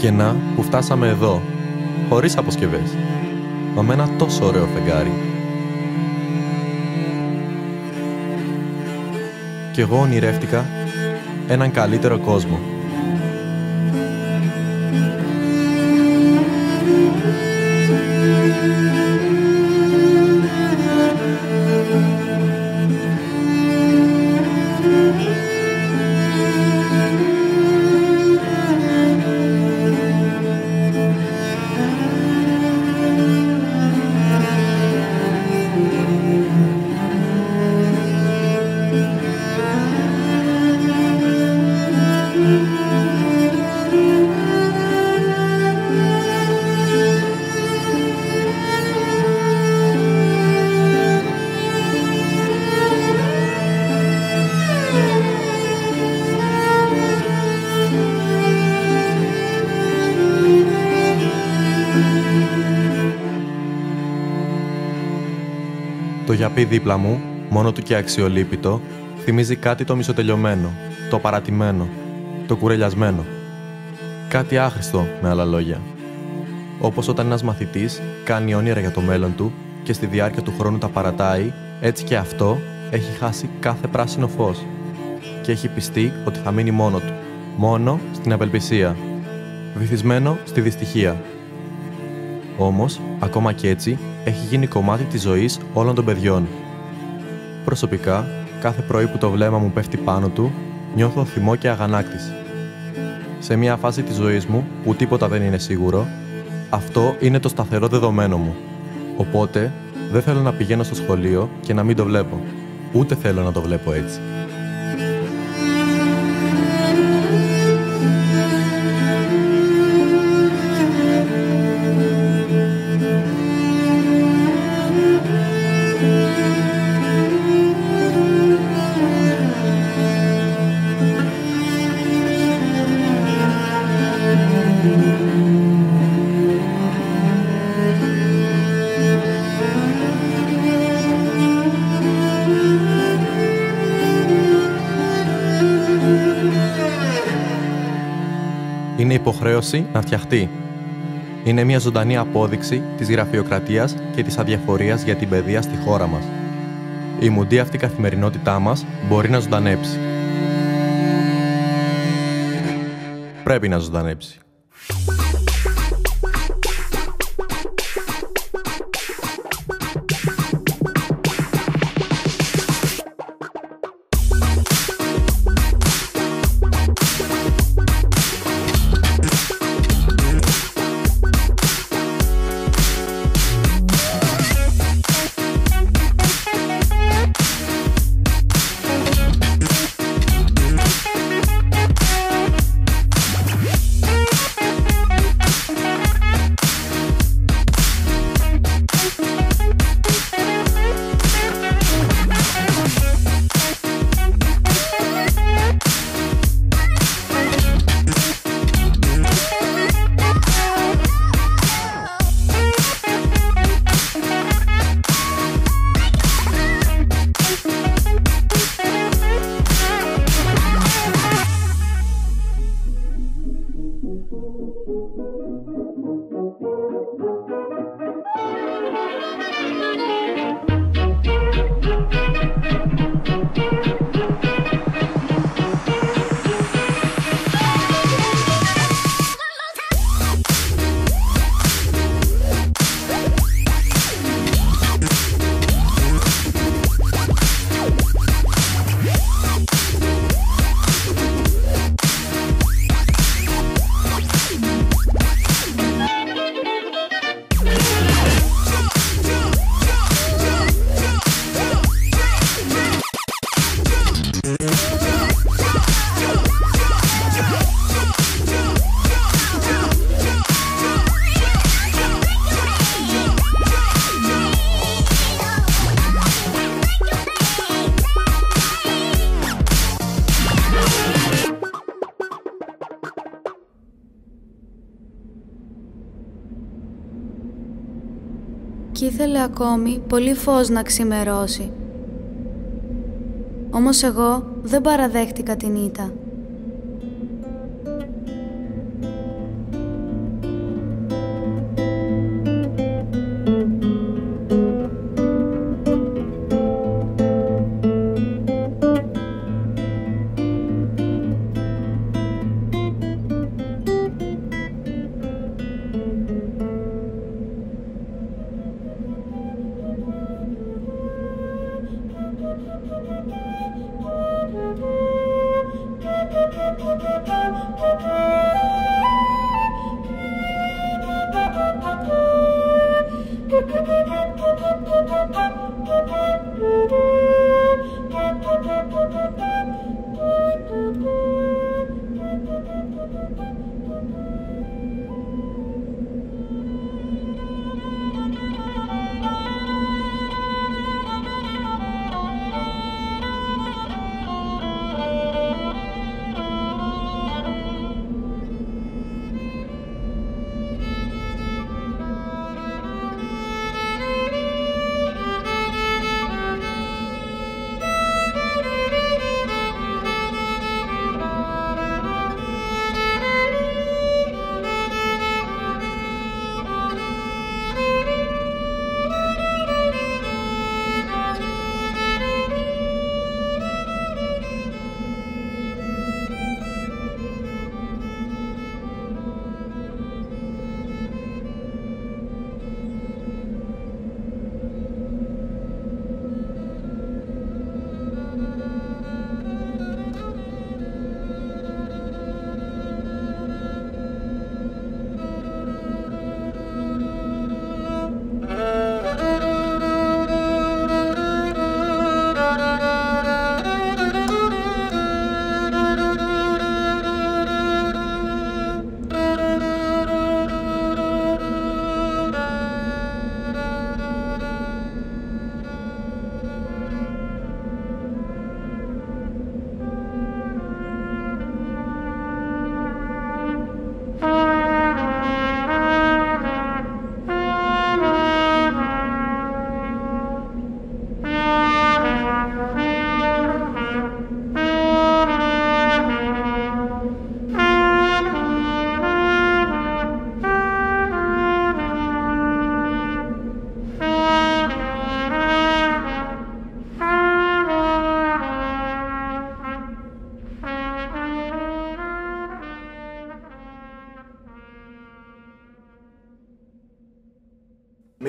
Και να που φτάσαμε εδώ, χωρίς αποσκευές, μα με ένα τόσο ωραίο φεγγάρι. Κι εγώ ονειρεύτηκα έναν καλύτερο κόσμο. Το γιαπί δίπλα μου, μόνο του και αξιολύπητο, θυμίζει κάτι το μισοτελειωμένο, το παρατημένο, το κουρελιασμένο. Κάτι άχρηστο, με άλλα λόγια. Όπως όταν ένας μαθητής κάνει όνειρα για το μέλλον του και στη διάρκεια του χρόνου τα παρατάει, έτσι και αυτό έχει χάσει κάθε πράσινο φως και έχει πιστεί ότι θα μείνει μόνο του, μόνο στην απελπισία, βυθισμένο στη δυστυχία. Όμως, ακόμα κι έτσι, έχει γίνει κομμάτι της ζωής όλων των παιδιών. Προσωπικά, κάθε πρωί που το βλέμμα μου πέφτει πάνω του, νιώθω θυμό και αγανάκτηση. Σε μια φάση της ζωής μου που τίποτα δεν είναι σίγουρο, αυτό είναι το σταθερό δεδομένο μου. Οπότε, δεν θέλω να πηγαίνω στο σχολείο και να μην το βλέπω. Ούτε θέλω να το βλέπω έτσι. Είναι υποχρέωση να φτιαχτεί. Είναι μια ζωντανή απόδειξη της γραφειοκρατίας και της αδιαφορίας για την παιδεία στη χώρα μας. Η μουντή αυτή καθημερινότητά μας μπορεί να ζωντανέψει. Πρέπει να ζωντανέψει. Κι ήθελε ακόμη πολύ φως να ξημερώσει. Όμως εγώ δεν παραδέχτηκα την ήττα.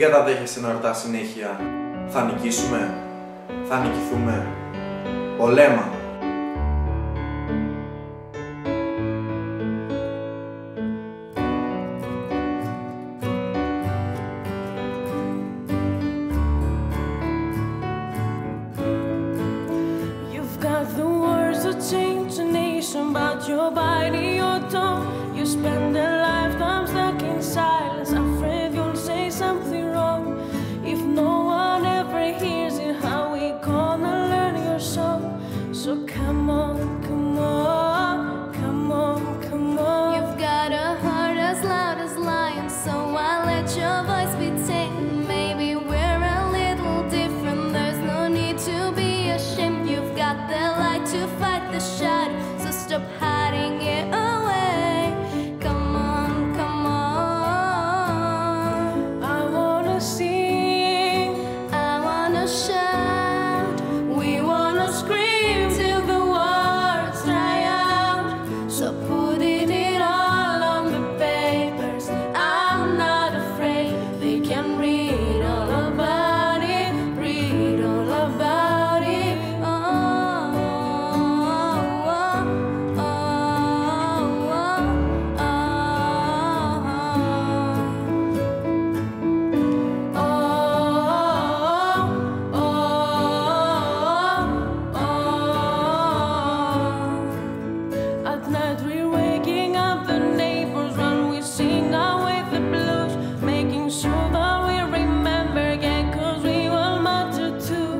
Δεν καταδέχεσαι να ρωτάς συνέχεια. Θα νικήσουμε, θα νικηθούμε. Πολέμα. Change a nation, but your body, your tongue. You spend a lifetime stuck in silence, afraid you'll say something wrong. If no one ever hears it, how we gonna learn your song? So come on, come on, come on, come on. You've got a heart as loud as lion, so I'll let your voice be taken. Maybe we're a little different, there's no need to be ashamed. You've got the light to fight the shadow, so stop hiding it away. Come on, come on. I wanna sing, I wanna shout, we wanna scream till the words dry out. So putting it all on the papers, I'm not afraid. They can read all about it, read all about it. At night we're waking up the neighbors when we sing away the blues, making sure that we remember again, 'cause we will matter too.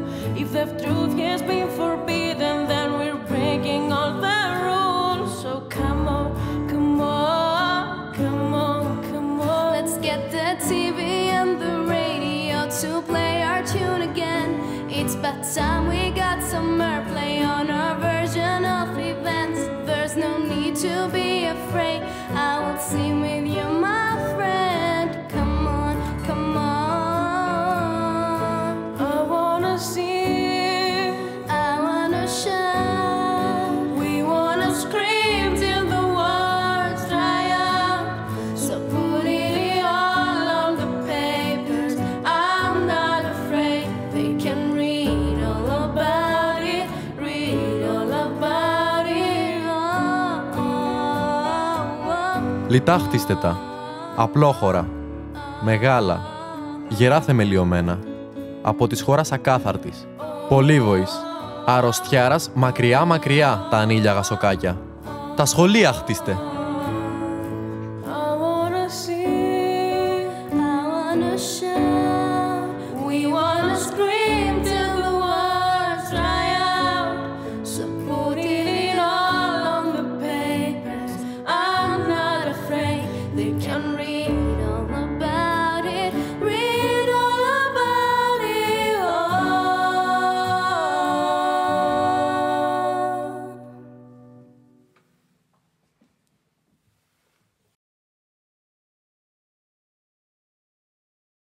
If the truth has been forbidden, then we're breaking all the rules. So come on, come on, come on, come on. let's get the TV and the radio to play our tune again. It's about time we got some airplay on our version of events. There's no need to be afraid, I will sing with you, my friend. Come on, come on. I wanna sing, I wanna shout, we wanna scream till the words dry out. So putting it all on the papers, I'm not afraid. They can read all about it, read all about it. Λιτά χτίστε τα. Απλόχωρα. Μεγάλα. Γερά θεμελιωμένα. Από της χώρας ακάθαρτης. Πολύβοης. Αρρωστιάρας μακριά μακριά τα ανήλια γασοκάκια. Τα σχολεία χτίστε.